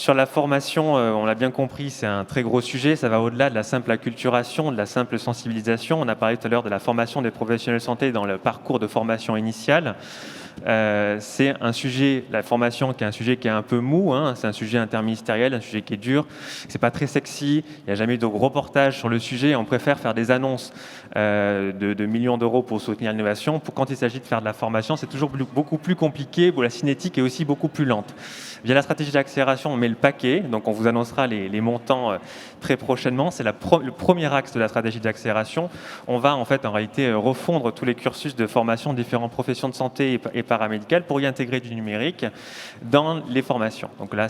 Sur la formation, on l'a bien compris, c'est un très gros sujet. Ça va au-delà de la simple acculturation, de la simple sensibilisation. On a parlé tout à l'heure de la formation des professionnels de santé dans le parcours de formation initiale. C'est un sujet, la formation, qui est un sujet qui est un peu mou, hein. C'est un sujet interministériel, un sujet qui est dur. C'est pas très sexy. Il n'y a jamais eu de gros reportages sur le sujet. On préfère faire des annonces de millions d'euros pour soutenir l'innovation. Quand il s'agit de faire de la formation, c'est toujours beaucoup plus compliqué, où la cinétique est aussi beaucoup plus lente. Via la stratégie d'accélération, on met le paquet, donc on vous annoncera les montants très prochainement. C'est le premier axe de la stratégie d'accélération. On va en réalité refondre tous les cursus de formation de différentes professions de santé et paramédicales pour y intégrer du numérique dans les formations. Donc là,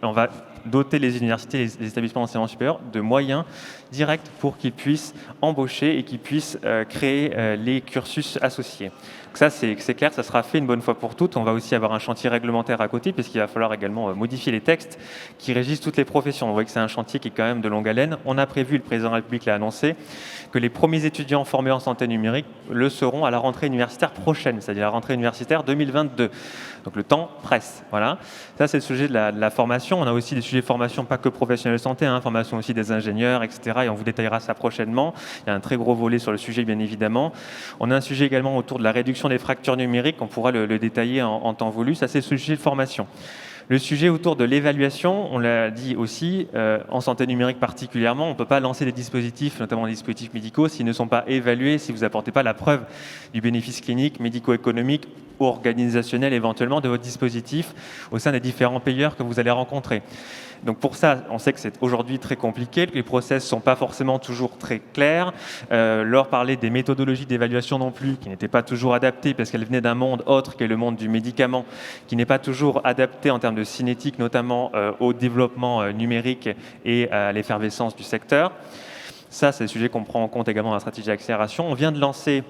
on va doter les universités, les établissements d'enseignement supérieur de moyens directs pour qu'ils puissent embaucher et qu'ils puissent créer les cursus associés. Donc ça, c'est clair, ça sera fait une bonne fois pour toutes. On va aussi avoir un chantier réglementaire à côté, puisqu'il va falloir également modifier les textes qui régissent toutes les professions. On voit que c'est un chantier qui est quand même de longue haleine. On a prévu, le président de la République l'a annoncé, que les premiers étudiants formés en santé numérique le seront à la rentrée universitaire prochaine, c'est-à-dire la rentrée universitaire 2022. Donc le temps presse. Voilà. Ça, c'est le sujet de la formation. On a aussi des sujets de formation, pas que professionnels de santé, formation aussi des ingénieurs, etc. Et on vous détaillera ça prochainement. Il y a un très gros volet sur le sujet, bien évidemment. On a un sujet également autour de la réduction des fractures numériques. On pourra le détailler en temps voulu. Ça, c'est le sujet de formation. Le sujet autour de l'évaluation, on l'a dit aussi, en santé numérique particulièrement, on ne peut pas lancer des dispositifs, notamment des dispositifs médicaux, s'ils ne sont pas évalués, si vous n'apportez pas la preuve du bénéfice clinique, médico-économique ou organisationnel éventuellement de votre dispositif au sein des différents payeurs que vous allez rencontrer. Donc pour ça, on sait que c'est aujourd'hui très compliqué, que les process ne sont pas forcément toujours très clairs. Laure parlait des méthodologies d'évaluation non plus, qui n'étaient pas toujours adaptées parce qu'elles venaient d'un monde autre qu'est le monde du médicament, qui n'est pas toujours adapté en termes de cinétique, notamment au développement numérique et à l'effervescence du secteur. Ça, c'est le sujet qu'on prend en compte également dans la stratégie d'accélération. On vient de lancer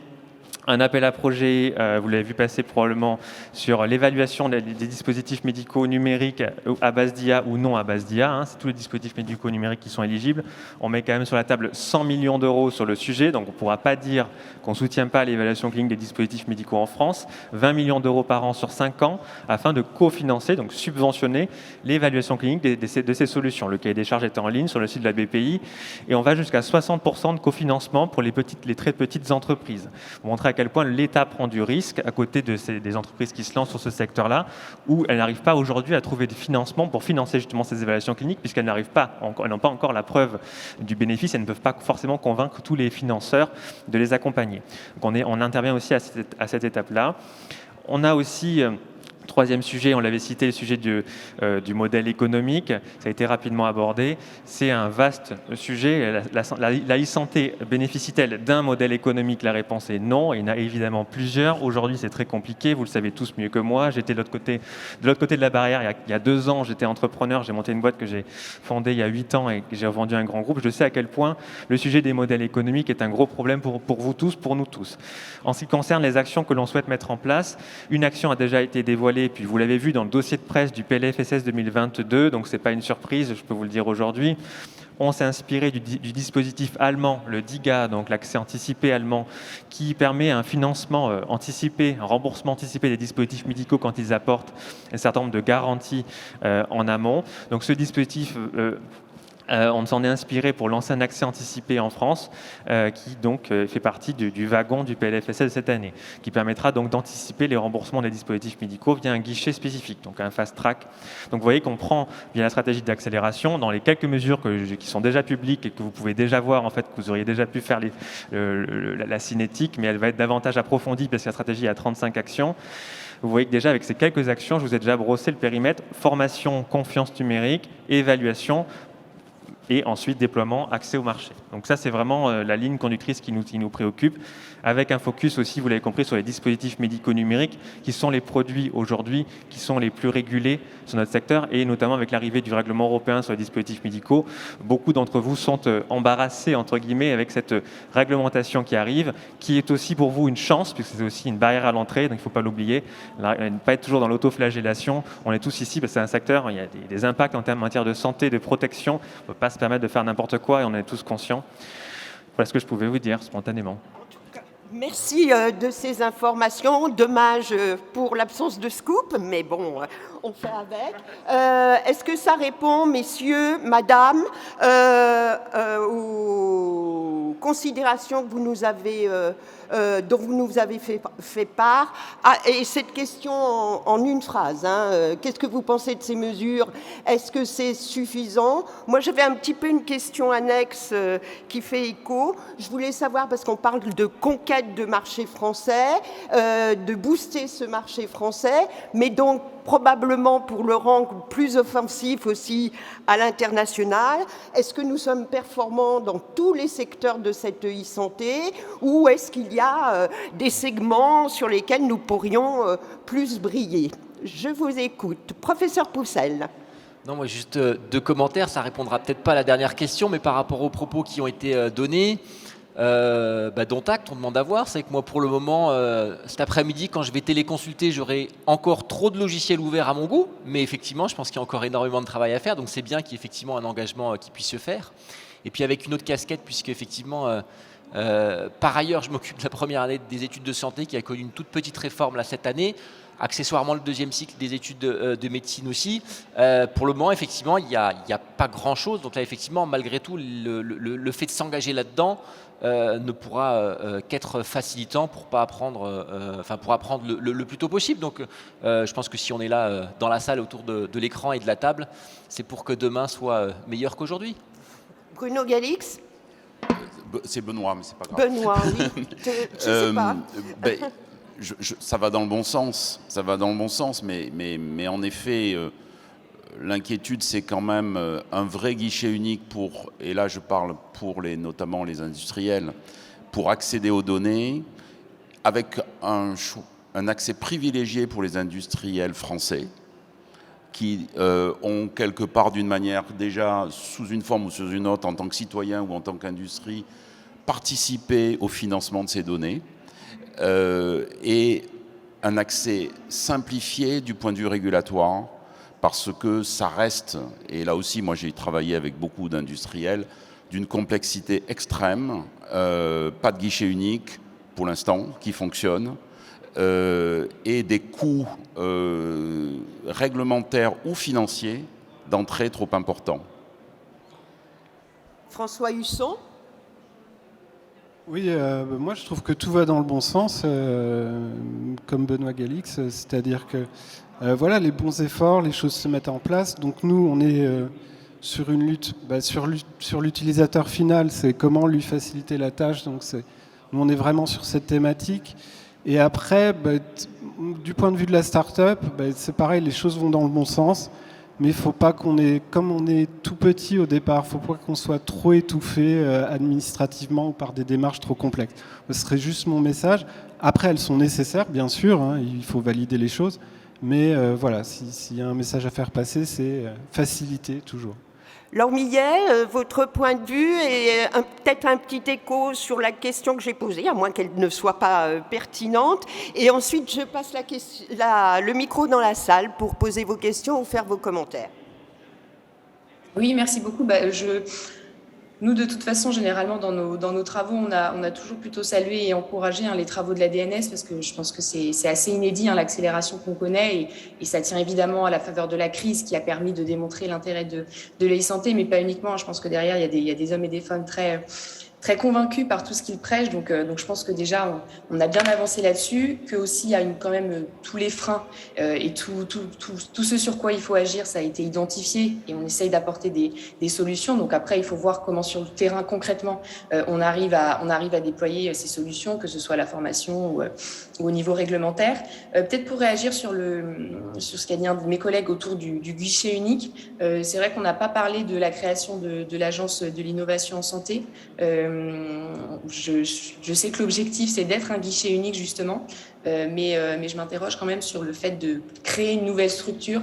un appel à projet, vous l'avez vu passer probablement, sur l'évaluation des dispositifs médicaux numériques à base d'IA ou non à base d'IA. C'est tous les dispositifs médicaux numériques qui sont éligibles. On met quand même sur la table 100 millions d'euros sur le sujet, donc on ne pourra pas dire qu'on ne soutient pas l'évaluation clinique des dispositifs médicaux en France. 20 millions d'euros par an sur 5 ans, afin de cofinancer, donc subventionner l'évaluation clinique de ces solutions. Le cahier des charges est en ligne sur le site de la BPI, et on va jusqu'à 60% de cofinancement pour les très petites entreprises. Pour montrer à quel point l'État prend du risque à côté des entreprises qui se lancent sur ce secteur-là, où elles n'arrivent pas aujourd'hui à trouver des financements pour financer justement ces évaluations cliniques, puisqu'elles n'ont pas encore la preuve du bénéfice, elles ne peuvent pas forcément convaincre tous les financeurs de les accompagner. Donc on intervient aussi à cette étape-là. On a aussi... Troisième sujet, on l'avait cité, le sujet du modèle économique. Ça a été rapidement abordé. C'est un vaste sujet. La e-santé bénéficie-t-elle d'un modèle économique? La réponse est non. Il y en a évidemment plusieurs. Aujourd'hui, c'est très compliqué. Vous le savez tous mieux que moi. J'étais de l'autre côté de la barrière. Il y a 2 ans, j'étais entrepreneur. J'ai monté une boîte que j'ai fondée il y a 8 ans et que j'ai revendu à un grand groupe. Je sais à quel point le sujet des modèles économiques est un gros problème pour vous tous, pour nous tous. En ce qui concerne les actions que l'on souhaite mettre en place, une action a déjà été dévoilée. Et puis vous l'avez vu dans le dossier de presse du PLFSS 2022, donc ce n'est pas une surprise, je peux vous le dire aujourd'hui. On s'est inspiré du dispositif allemand, le DIGA, donc l'accès anticipé allemand, qui permet un financement anticipé, un remboursement anticipé des dispositifs médicaux quand ils apportent un certain nombre de garanties en amont. Donc ce dispositif... on s'en est inspiré pour lancer un accès anticipé en France qui donc fait partie du wagon du PLFSS de cette année, qui permettra donc d'anticiper les remboursements des dispositifs médicaux via un guichet spécifique, donc un fast track. Donc vous voyez qu'on prend via la stratégie d'accélération, dans les quelques mesures qui sont déjà publiques et que vous pouvez déjà voir, en fait, que vous auriez déjà pu faire la cinétique, mais elle va être davantage approfondie parce que la stratégie a 35 actions. Vous voyez que déjà avec ces quelques actions, je vous ai déjà brossé le périmètre formation, confiance numérique, évaluation, et ensuite déploiement, accès au marché. Donc ça, c'est vraiment la ligne conductrice qui nous préoccupe, avec un focus aussi, vous l'avez compris, sur les dispositifs médicaux numériques, qui sont les produits aujourd'hui qui sont les plus régulés sur notre secteur, et notamment avec l'arrivée du règlement européen sur les dispositifs médicaux. Beaucoup d'entre vous sont embarrassés, entre guillemets, avec cette réglementation qui arrive, qui est aussi pour vous une chance, puisque c'est aussi une barrière à l'entrée, donc il ne faut pas l'oublier, ne pas être toujours dans l'autoflagellation. On est tous ici, parce que c'est un secteur, il y a des impacts en matière de santé, de protection. On ne peut pas se permettre de faire n'importe quoi et on est tous conscients. Voilà ce que je pouvais vous dire spontanément. En tout cas, merci de ces informations. Dommage pour l'absence de scoop, mais bon, on fait avec. Est-ce que ça répond, messieurs, madame, aux considérations que vous nous avez, dont vous nous avez fait part? Et cette question en une phrase, hein, qu'est-ce que vous pensez de ces mesures? Est-ce que c'est suffisant? Moi, j'avais un petit peu une question annexe qui fait écho. Je voulais savoir, parce qu'on parle de conquête de marché français, de booster ce marché français, mais donc probablement pour le rendre plus offensif aussi à l'international. Est-ce que nous sommes performants dans tous les secteurs de cette e-santé, ou est-ce qu'il y a des segments sur lesquels nous pourrions plus briller? Je vous écoute. Professeur Poussel. Non, moi, juste deux commentaires. Ça répondra peut-être pas à la dernière question, mais par rapport aux propos qui ont été donnés, dont acte, on demande à voir. C'est que moi, pour le moment, cet après-midi, quand je vais téléconsulter, j'aurai encore trop de logiciels ouverts à mon goût. Mais effectivement, je pense qu'il y a encore énormément de travail à faire. Donc, c'est bien qu'il y ait effectivement un engagement qui puisse se faire. Et puis, avec une autre casquette, puisque effectivement, par ailleurs, je m'occupe de la première année des études de santé qui a connu une toute petite réforme là cette année. Accessoirement, le deuxième cycle des études de médecine aussi. Pour le moment, effectivement, il n'y a pas grand-chose. Donc là, effectivement, malgré tout, le fait de s'engager là-dedans ne pourra qu'être facilitant pour apprendre le plus tôt possible. Donc, je pense que si on est là dans la salle autour de l'écran et de la table, c'est pour que demain soit meilleur qu'aujourd'hui. Bruno Galix. C'est Benoît, mais c'est pas grave. Benoît, oui. Je sais pas. Ça va dans le bon sens, mais en effet, l'inquiétude, c'est quand même un vrai guichet unique pour, et là je parle pour notamment les industriels, pour accéder aux données, avec un accès privilégié pour les industriels français, qui ont quelque part d'une manière déjà sous une forme ou sous une autre, en tant que citoyen ou en tant qu'industrie, participé au financement de ces données. Et un accès simplifié du point de vue régulatoire, parce que ça reste, et là aussi moi j'ai travaillé avec beaucoup d'industriels, d'une complexité extrême, pas de guichet unique pour l'instant qui fonctionne, et des coûts réglementaires ou financiers d'entrée trop importants. François Husson. Oui, moi je trouve que tout va dans le bon sens, comme Benoît Galix, c'est-à-dire que voilà, les bons efforts, les choses se mettent en place. Donc nous, on est sur une lutte sur l'utilisateur final, c'est comment lui faciliter la tâche. Donc nous, on est vraiment sur cette thématique. Et après, du point de vue de la start-up, c'est pareil, les choses vont dans le bon sens. Mais il ne faut pas comme on est tout petit au départ, il ne faut pas qu'on soit trop étouffé administrativement ou par des démarches trop complexes. Ce serait juste mon message. Après, elles sont nécessaires, bien sûr, hein, il faut valider les choses. Mais voilà, s'il y a un message à faire passer, c'est faciliter toujours. Laure Millet, votre point de vue et peut-être un petit écho sur la question que j'ai posée, à moins qu'elle ne soit pas pertinente. Et ensuite, je passe le micro dans la salle pour poser vos questions ou faire vos commentaires. Oui, merci beaucoup. Nous, de toute façon, généralement, dans nos travaux, on a toujours plutôt salué et encouragé les travaux de la DNS, parce que je pense que c'est assez inédit, l'accélération qu'on connaît, et ça tient évidemment à la faveur de la crise qui a permis de démontrer l'intérêt de l'e-santé, mais pas uniquement. Je pense que derrière, il y a des hommes et des femmes très convaincus par tout ce qu'ils prêchent. Donc je pense que déjà, on a bien avancé là-dessus, que aussi il y a quand même tous les freins et tout ce sur quoi il faut agir, ça a été identifié et on essaye d'apporter des solutions. Donc après, il faut voir comment sur le terrain, concrètement, on arrive à déployer ces solutions, que ce soit à la formation ou au niveau réglementaire. Peut-être pour réagir sur ce qu'a dit un de mes collègues autour du guichet unique, c'est vrai qu'on n'a pas parlé de la création de l'Agence de l'innovation en santé. Je sais que l'objectif, c'est d'être un guichet unique, justement, mais je m'interroge quand même sur le fait de créer une nouvelle structure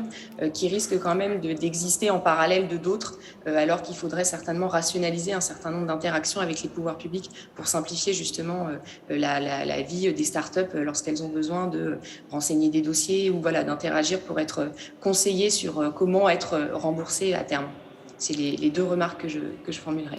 qui risque quand même d'exister en parallèle de d'autres, alors qu'il faudrait certainement rationaliser un certain nombre d'interactions avec les pouvoirs publics pour simplifier justement la vie des startups lorsqu'elles ont besoin de renseigner des dossiers ou voilà, d'interagir pour être conseillées sur comment être remboursées à terme. C'est les deux remarques que je formulerai.